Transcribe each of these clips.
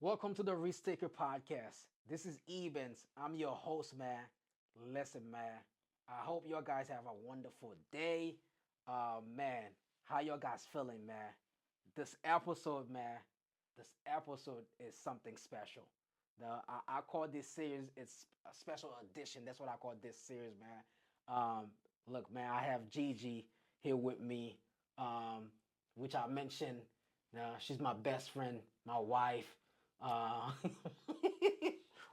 Welcome to the Risk Taker Podcast. This is Ebens. I'm your host, man. Listen, man. I hope you guys have a wonderful day. Man, how you guys feeling, man? This episode, man. This episode is something special. I call this series. It's a special edition. That's what I call this series, man. Look, man. I have Gigi here with me, which I mentioned. She's my best friend, my wife, uh,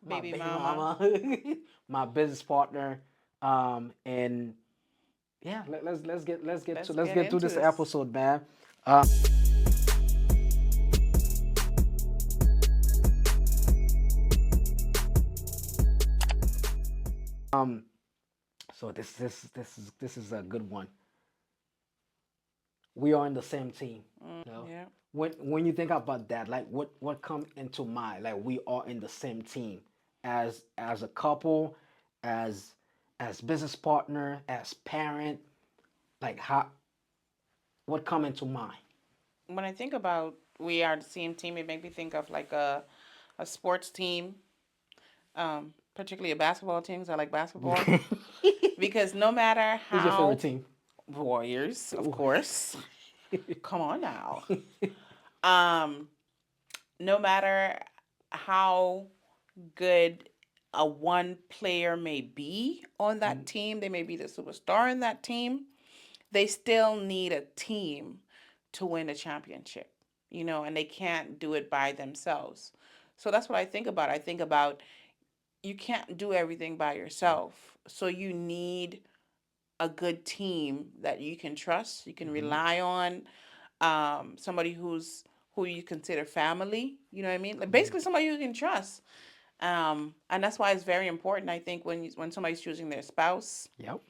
my Baby baby mama. mama, my business partner, and yeah, Let's let's get get through into this this. episode, man. Um, so this is a good one. We are in the same team. You know, Yeah. when you think about that, like what come into mind? Like we are in the same team as a couple, as as business partner, as parent. Like how what come into mind? When I think about we are the same team, it makes me think of like a sports team, particularly a basketball team. 'Cause I like basketball because no matter Who's your favorite how team? Warriors, of Ooh. course. Come on now. Um, no matter how good a one player may be on that team, they may be the superstar in that team, they still need a team to win a championship, and they can't do it by themselves. So that's what I think about. I think about you can't do everything by yourself. So you need a good team that you can trust, you can Mm-hmm. rely on, somebody who you consider family, you know what I mean? Like Mm-hmm. basically somebody you can trust. And that's why it's very important, I think, when somebody's choosing their spouse. Yep.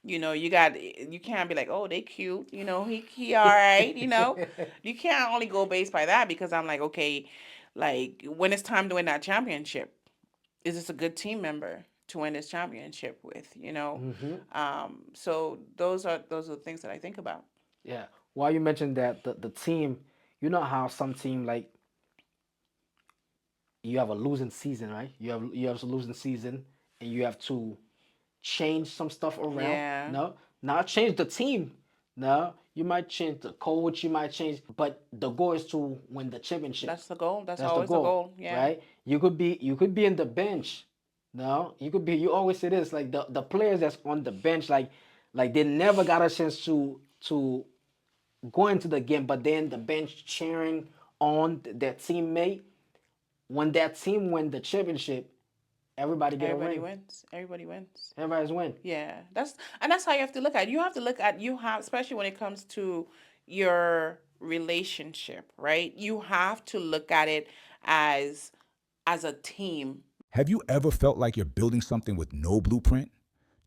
You can't be like, oh, they cute, he all right, you can't only go based by that, because I'm like, okay, like when it's time to win that championship, is this a good team member to win this championship with? Mm-hmm. So those are the things that I think about. Yeah. While you mentioned that the team, you know how some team like you have a losing season, right? You have a losing season, and you have to change some stuff around. Yeah, No, not change the team. No, you might change the coach. You might change, but the goal is to win the championship. that's the goal. That's That's the always the goal, goal. Yeah. right? You could be in the bench. No, you could be. You always say this, like the players that's on the bench, like they never got a chance to go into the game, but then the bench cheering on their teammate. When that team win the championship, everybody get a Everybody ring. wins. Everybody wins. Everybody's win. Yeah, that's how you have to look at it. You have to look at you have especially when it comes to your relationship, right? You have to look at it as as a team. Have you ever felt like you're building something with no blueprint?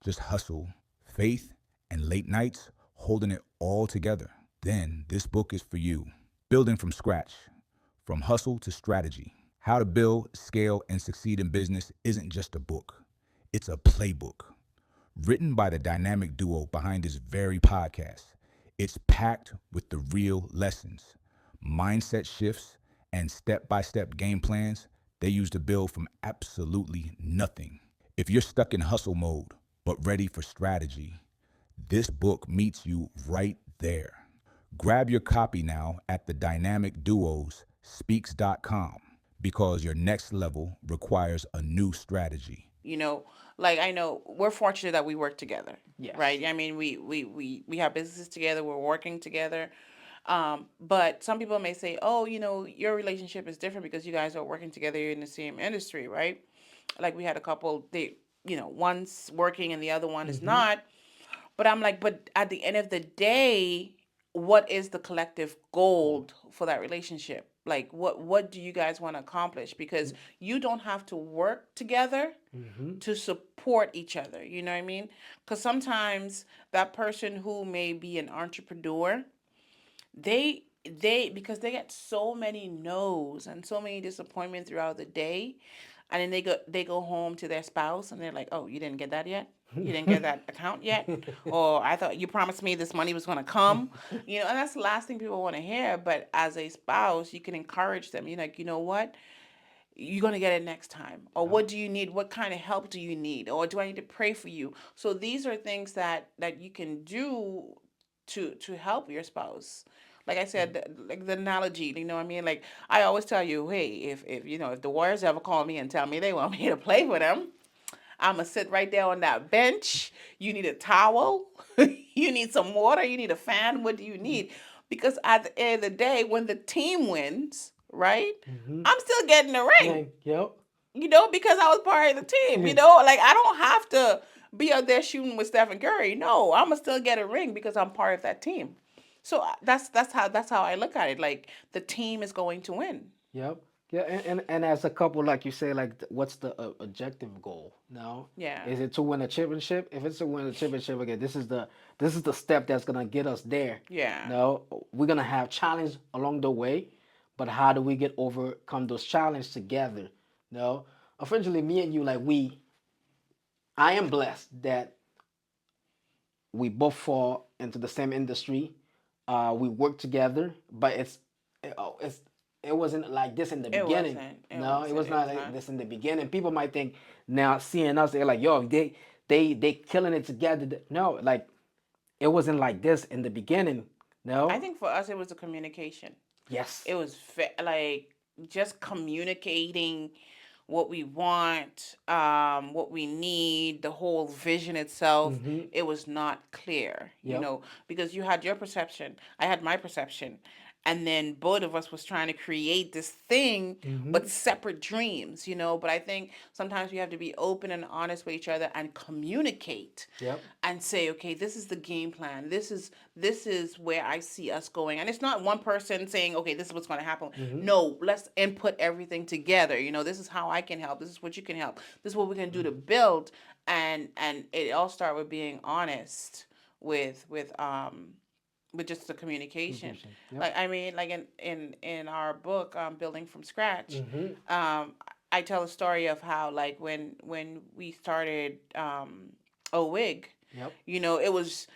Just hustle, faith, and late nights holding it all together? Then this book is for you. Building from scratch, from hustle to strategy. How to build, scale, and succeed in business isn't just a book, it's a playbook. Written by the dynamic duo behind this very podcast, it's packed with the real lessons, mindset shifts, and step by step game plans they use to build from absolutely nothing. If you're stuck in hustle mode but ready for strategy, this book meets you right there. Grab your copy now at the dynamic duos speaks.com because your next level requires a new strategy. You know, like I know we're fortunate that we work together, Yes. right? I mean, we have businesses together, we're working together. But some people may say, oh, your relationship is different because you guys are working together, you're in the same industry, right? Like we had a couple, one's working and the other one is Mm-hmm. not. But I'm like, but at the end of the day, what is the collective Goal. goal for that relationship? Like what do you guys want to accomplish? Because you don't have to work together Mm-hmm. to support each other. You know what I mean? Because sometimes that person who may be an entrepreneur, they because they get so many no's and so many disappointments throughout the day, and then they go home to their spouse and they're like, oh, you didn't get that yet, you didn't get that account yet, or I thought you promised me this money was going to come, and that's the last thing people want to hear. But as a spouse, you can encourage them. You're like, you know what, you're going to get it next time. Or what do you need? What kind of help do you need? Or do I need to pray for you? So these are things that you can do to help your spouse. Like I said, like the analogy, you know what I mean? Like I always tell you, hey, if you know, if the Warriors ever call me and tell me they want me to play for them, I'm going to sit right there on that bench. You need a towel. You need some water. You need a fan. What do you need? Because at the end of the day, when the team wins, right, I'm still getting the ring. Yep. You know, because I was part of the team. You know, like I don't have to be out there shooting with Stephen Curry. No, I'm going to still get a ring because I'm part of that team. So that's how I look at it. Like the team is going to win. Yep. Yeah, and as a couple, like you say, like what's the objective goal? No. Yeah. Is it to win a championship? If it's to win a championship, again, this is the step that's gonna get us there. Yeah. No, we're gonna have challenge along the way, but how do we overcome those challenges together? No, eventually, me and you, like I am blessed that we both fall into the same industry. We work together, but it wasn't like this in the It beginning. wasn't. No, it was It not was like not. this in the beginning. People might think now seeing us, they're like, yo, they killing it together. No, like it wasn't like this in the beginning. No. I think for us it was the communication. Yes. It was like just communicating what we want, what we need, the whole vision itself. It was not clear, you Yep. know, because you had your perception, I had my perception, and then both of us was trying to create this thing, but separate dreams, you know. But I think sometimes we have to be open and honest with each other and communicate. Yep. And say, okay, this is the game plan. This is where I see us going. And it's not one person saying, okay, this is what's going to happen. No, let's input everything together. You know, this is how I can help. This is what you can help. This is what we can do to build. And it all started with being honest with just the communication. Yep. Like I mean, like in our book, Building from Scratch, I tell a story of how like when we started OWIG, Yep. you know, it was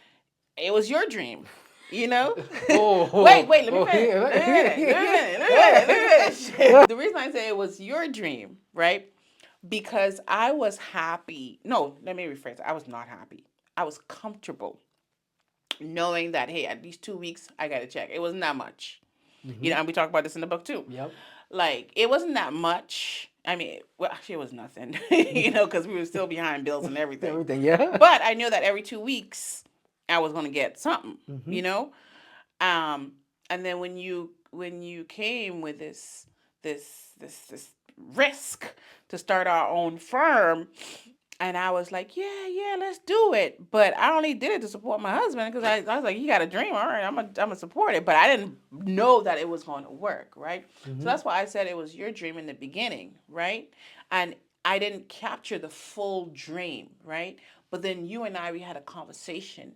your dream. You know? Oh, wait, let me oh, finish. yeah. Let me finish. The reason I say it was your dream, right? Because I was happy. No, let me rephrase it. I was not happy. I was comfortable knowing that, hey, at least 2 weeks, I got to check. It wasn't that much. You know, and we talk about this in the book too. Yep. Like, it wasn't that much. I mean, well, actually, it was nothing, you know, because we were still behind bills and everything. Everything. Yeah. But I knew that every 2 weeks, I was going to get something, you know? And then when you came with this risk to start our own firm, and I was like, yeah, let's do it. But I only did it to support my husband because I was like, he got a dream. All right, I'm gonna support it. But I didn't know that it was going to work, right? So that's why I said it was your dream in the beginning, right? And I didn't capture the full dream, right? But then you and we had a conversation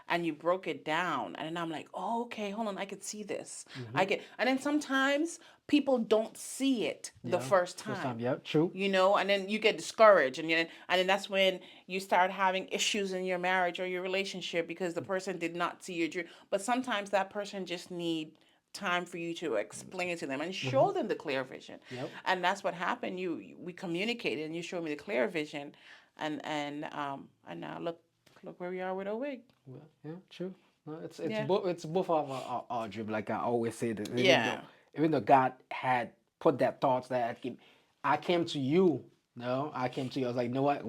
and you broke it down. And then I'm like, oh, okay, hold on, I could see this. And then sometimes people don't see it the first time. Yep. True. You know, and then you get discouraged, and then that's when you start having issues in your marriage or your relationship because the person did not see your dream. But sometimes that person just need time for you to explain it to them and show them the clear vision. Yep. And that's what happened. We communicated, and you showed me the clear vision, and now look where we are with OWIG. Well, yeah, true. No, it's Yeah. it's both of our dream. Like I always say that. Yeah. Even though God had put that thoughts that I came to you. No, I came to you. I was like, you know what?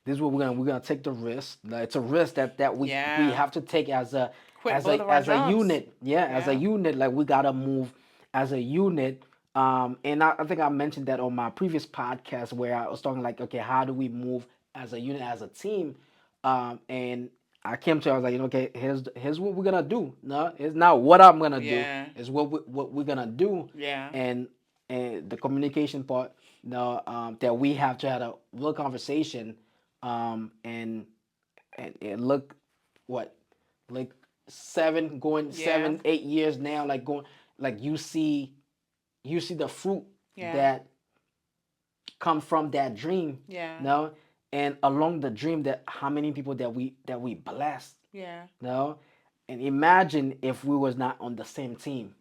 This is what we're gonna take the risk. Like, it's a risk that we have to take as a Quit both of our jobs. unit. Yeah, as a Yeah. unit. Like we gotta move as a unit. And I think I mentioned that on my previous podcast where I was talking like, okay, how do we move as a unit, as a team? And I came to, I was like, okay, here's what we're gonna do. No, it's not what I'm gonna Yeah. do. It's what we're gonna do. Yeah. And the communication part, that we have to have a real conversation, and it look what, like 7, 8 years now, like going, like you see the fruit Yeah. that come from that dream. Yeah. No, and along the dream, that how many people that we blessed. Yeah. No, and imagine if we was not on the same team.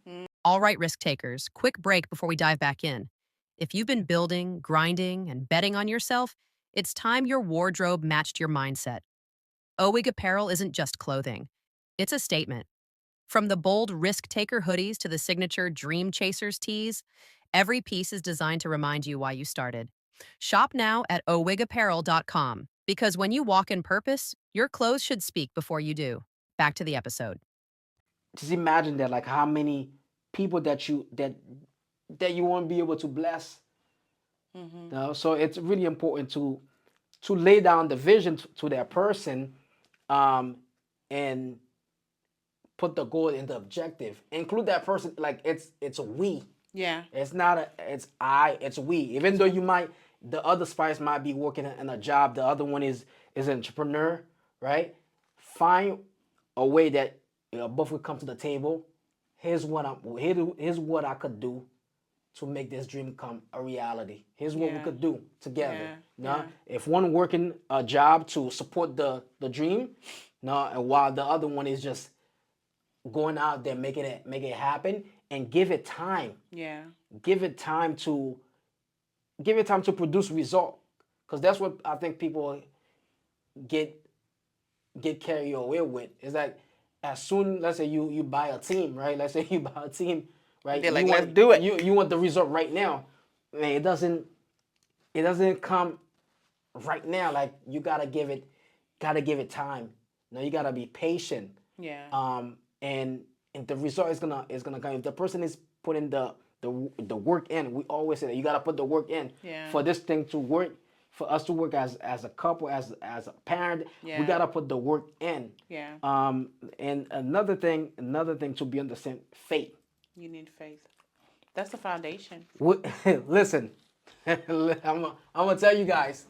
All right, risk takers, quick break before we dive back in. If you've been building, grinding, and betting on yourself, it's time your wardrobe matched your mindset. Owig Apparel isn't just clothing, it's a statement. From the bold risk taker hoodies to the signature Dream Chasers tees, every piece is designed to remind you why you started. Shop now at owigapparel.com because when you walk in purpose, your clothes should speak before you do. Back to the episode. Just imagine that, like how many people that you won't be able to bless. So it's really important to lay down the vision to that person, and put the goal in the objective. Include that person, like it's a we. Yeah. It's not it's I, it's we. Even though the other spouse might be working in a job, the other one is an entrepreneur, right? Find a way that both will come to the table. Here's what I could do to make this dream come a reality. Here's what we Yeah. could do together. Yeah, No, yeah. if one working a job to support the dream, no, and while the other one is just going out there making it happen, and give it time. Yeah. Give it time to produce result, because that's what I think people get carried away with. Is that as soon, let's say you buy a team, right? Let's say you buy a team, right? They're like, You "Let's want, do it." You want the result right now. Man, it doesn't come right now. Like you gotta give it time. No, you gotta be patient. Yeah. And the result is gonna come. If the person is putting the work in, we always say that you gotta put the work in. Yeah. For this thing to work, for us to work as a couple, as a parent, Yeah. we gotta put the work in. Yeah. And another thing to be understand, faith. You need faith. That's the foundation. Listen, I'm gonna tell you guys.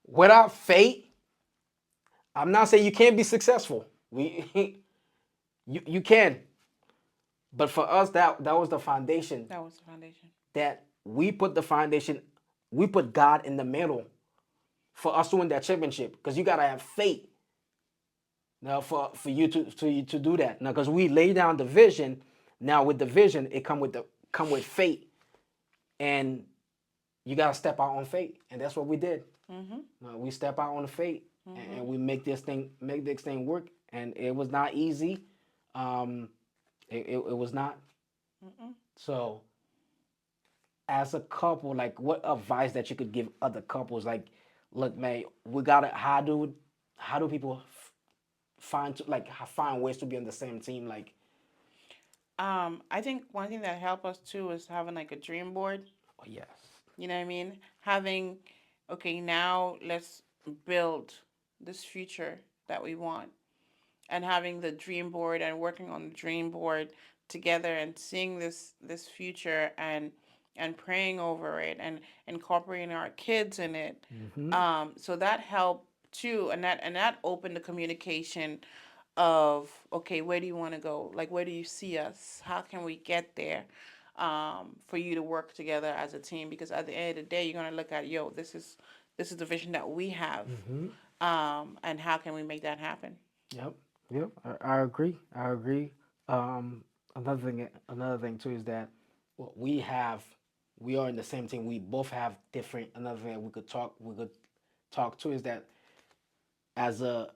Without faith, I'm not saying you can't be successful. You can, but for us that was the foundation. That was the foundation. That we put the foundation, we put God in the middle for us to win that championship. Because you gotta have faith. Now for you to do that. Now because we lay down the vision. Now with the vision, it come with faith, and you gotta step out on faith, and that's what we did. We step out on faith, and we make this thing work, and it was not easy. It was not. So, as a couple, like, what advice that you could give other couples? Like, look, man, we gotta. How do people find ways to be on the same team? Like, I think one thing that helped us too is having like a dream board. oh yes, You know what I mean? Having, okay, now let's build this future that we want. And having the dream board and working on the dream board together and seeing this future and praying over it and incorporating our kids in it. So that helped too, and that opened the communication of, okay, where do you want to go? Like, where do you see us? How can we get there? For you to work together as a team, because at the end of the day, you're gonna look at, yo, this is the vision that we have, and how can we make that happen? Yep. I agree. Another thing too is that what we are in the same team. We both have different. Another thing we could talk to is that as an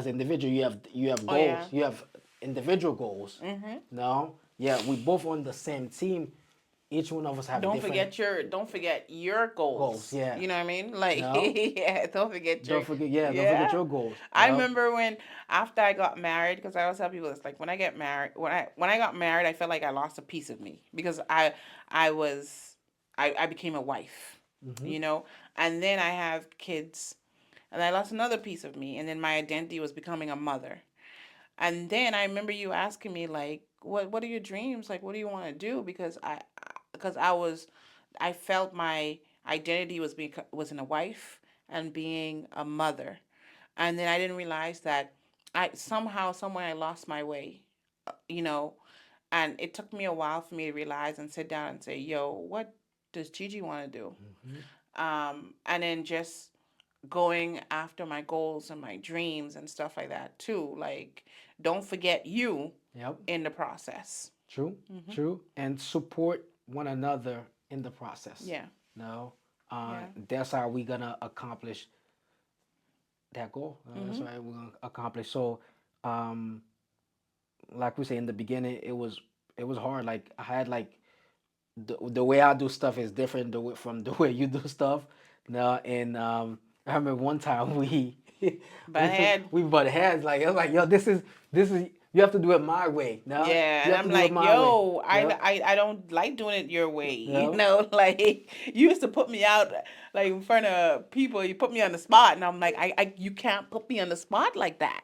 individual, you have goals. yeah. You have individual goals. No, yeah, we both on the same team. Each one of us have Don't different. forget your goals. Yeah. You know what I mean? Like, No. yeah, don't forget Don't forget your goals. I Yep. remember when after I got married, because I always tell people it's like when I got married, I felt like I lost a piece of me because I became a wife, you know, and then I have kids, and I lost another piece of me, and then my identity was becoming a mother. And then I remember you asking me like, what are your dreams? Like, what do you want to do? Because I felt my identity was in a wife and being a mother. And then I didn't realize that somewhere I lost my way, you know, and it took me a while for me to realize and sit down and say, yo, what does Gigi want to do? And then just going after my goals and my dreams and stuff like that too. Like, don't forget you Yep. in the process. True. And support one another in the process. Yeah. No, Yeah. that's how we gonna accomplish that goal. That's Mm-hmm. right. We're gonna accomplish. So, um, like we say in the beginning, it was hard. Like I had like the way I do stuff is different from the way you do stuff. No, and I remember one time But head. we butt heads. Like I was like, yo, this is you have to do it my way. No, Yeah, you and have to I'm do it like, my way. yo, Yeah, I don't like doing it your way. You yeah. know, like you used to put me out like in front of people. You put me on the spot, and I'm like, you can't put me on the spot like that.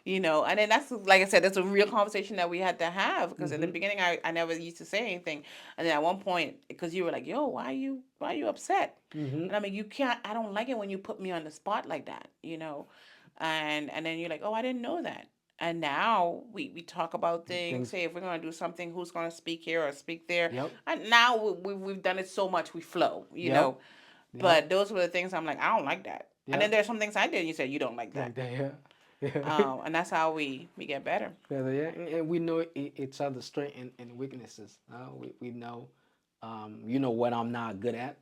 You know, and then that's like I said, that's a real conversation that we had to have because in the beginning I never used to say anything, and then at one point because you were like, yo, why you upset? And I'm like, you can't. I don't like it when you put me on the spot like that. You know, and then you're like, oh, I didn't know that. And now we talk about things. Things. Say if we're gonna do something, who's gonna speak here or speak there. Yep. And now we've done it so much, we flow. You Yep. know, but those were the things I'm like, I don't like that. And then Yep. there's some things I did. And you said you don't like that. Like that. Yeah. Yeah. And that's how we get better. Yeah, yeah, and we know each other's strengths and weaknesses. We know, you know what I'm not good at.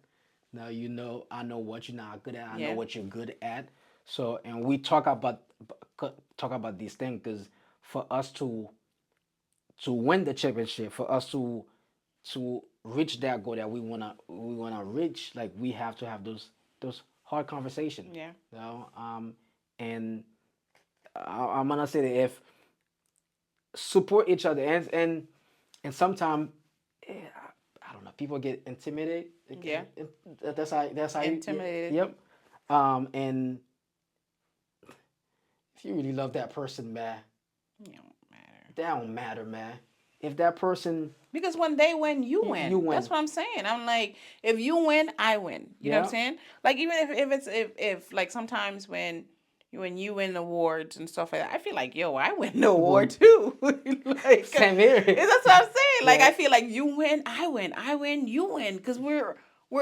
Now you know I know what you're not good at. I know Yeah. what you're good at. So and we talk about these things because for us to win the championship, for us to reach that goal that we wanna reach, like we have to have those hard conversations. Yeah. You know, and I'm gonna say that if support each other and sometimes I don't know, people get intimidated. Yeah. That's how Intimidated. yep. And if you really love that person, man, You don't matter. that don't matter, man. If that person, Because when they win, you win. you win. That's what I'm saying. I'm like, if you win, I win. You know what I'm Yeah. saying? Like even if like sometimes when you win awards and stuff like that, I feel like yo, I win the award too. Like Same here. that's what I'm saying. Like Yeah. I feel like you win, I win, you win, because we're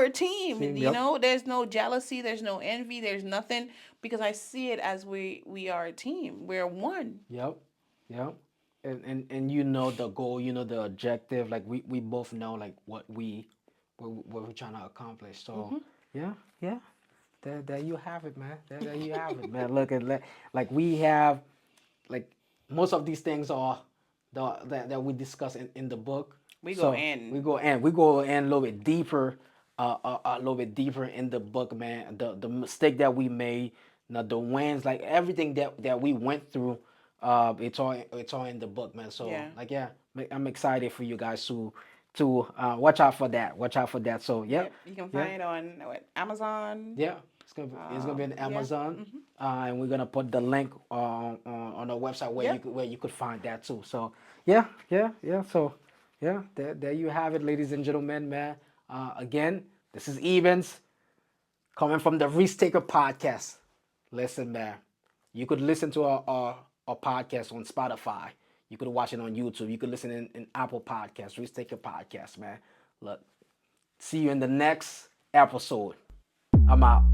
a team. Team, You yep. know, there's no jealousy, there's no envy, there's nothing because I see it as we are a team. We're one. Yep, yep. And you know the goal, you know the objective. Like we both know like what we're trying to accomplish. So yeah, yeah. There you have it, man. There you have it, man. Look at like we have like most of these things are that we discuss in the book. We go So in. We go in a little bit deeper, a little bit deeper in the book, man. The mistake that we made, the wins, like everything that we went through. It's all in the book, man. So Yeah. like yeah, I'm excited for you guys to watch out for that. Watch out for that. So yeah, Yep, you can find it on Amazon. yeah. It's gonna be on yeah. Amazon, and we're gonna put the link on our website where Yep. where you could find that too. So yeah. So yeah, there you have it, ladies and gentlemen, man. Again, this is Evans coming from the Risk Taker podcast. Listen, man, you could listen to our podcast on Spotify. You could watch it on YouTube. You could listen in Apple Podcasts, Risk Taker podcast, man. Look, see you in the next episode. I'm out.